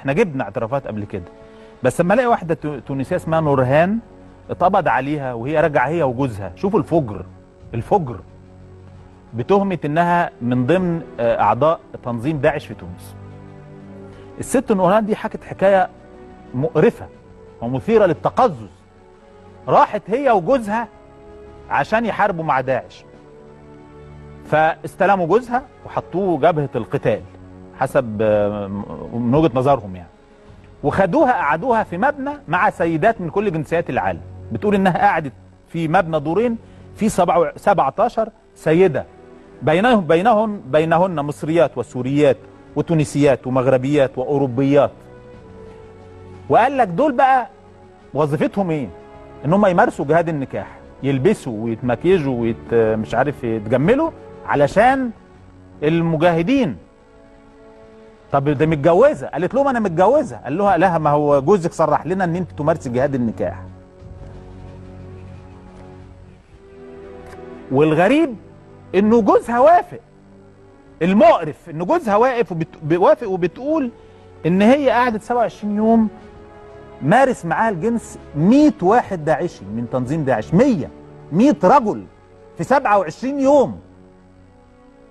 احنا جبنا اعترافات قبل كده، بس لما الاقي واحده تونسيه اسمها نورهان اتقبض عليها وهي راجعه هي وجوزها، شوفوا الفجر بتهمه انها من ضمن اعضاء تنظيم داعش في تونس. الست نورهان دي حكت حكايه مقرفه ومثيره للتقزز. راحت هي وجوزها عشان يحاربوا مع داعش، فاستلموا جوزها وحطوه جبهه القتال حسب من وجهه نظرهم يعني، وخدوها قعدوها في مبنى مع سيدات من كل جنسيات العالم. بتقول انها قعدت في مبنى دورين في 17 سيده، بينهن مصريات وسوريات وتونسيات ومغربيات واوروبيات. وقال لك دول بقى وظيفتهم ايه؟ ان هم يمارسوا جهاد النكاح، يلبسوا ويتمكيجوا مش عارف يتجملوا علشان المجاهدين. طب ده متجوزه، قالت لهم انا متجوزه، قال لها لا ما هو جوزك صرح لنا ان انت تمارسي جهاد النكاح. والغريب انه جوزها وافق. المقرف ان جوزها وافق وبتقول ان هي قعدت 27 يوم مارس معاها الجنس 100 واحد داعشي من تنظيم داعش. 100 رجل في 27 يوم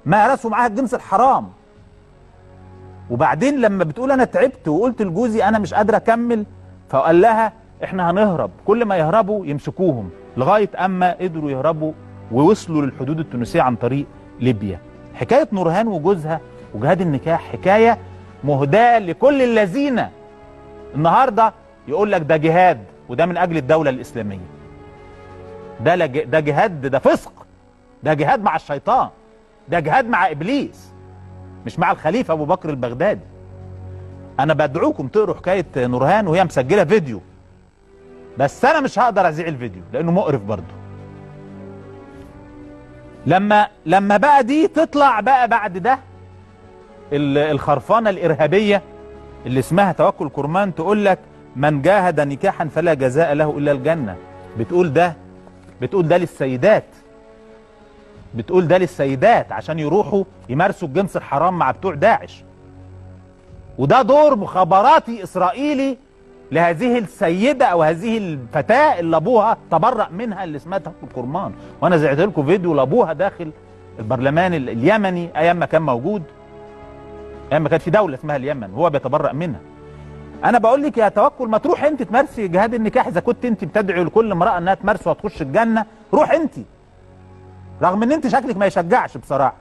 مارسوا معاها الجنس الحرام. وبعدين لما بتقول انا تعبت وقلت لجوزي انا مش قادره اكمل، فقال لها احنا هنهرب، كل ما يهربوا يمسكوهم، لغايه اما قدروا يهربوا ووصلوا للحدود التونسيه عن طريق ليبيا. حكايه نورهان وجوزها وجهاد النكاح حكايه مهداه لكل الذين النهارده يقول لك ده جهاد وده من اجل الدوله الاسلاميه. ده جهاد، ده فسق، ده جهاد مع الشيطان، ده جهاد مع ابليس، مش مع الخليفه ابو بكر البغدادي. انا بدعوكم تقروا حكايه نورهان وهي مسجله فيديو، بس انا مش هقدر اذيع الفيديو لانه مقرف برضه. لما بقى دي تطلع بقى بعد ده الخرفانه الارهابيه اللي اسمها توكل كرمان تقول لك من جاهد نكاحا فلا جزاء له الا الجنه. بتقول ده للسيدات، بتقول ده للسيدات عشان يروحوا يمارسوا الجنس الحرام مع بتوع داعش. وده دور مخابراتي اسرائيلي لهذه السيده او هذه الفتاه اللي ابوها تبرأ منها اللي اسمها توكل كرمان. وانا زعت لكم فيديو لابوها داخل البرلمان اليمني ايام ما كان موجود، ايام ما كانت في دوله اسمها اليمن، وهو بيتبرأ منها. انا بقول لك يا توكل ما تروح انت تمارسي جهاد النكاح. اذا كنت انت بتدعي لكل امراه انها تمارسه وتخش الجنه، روح انت، رغم ان انت شكلك ما يشجعش بصراحه.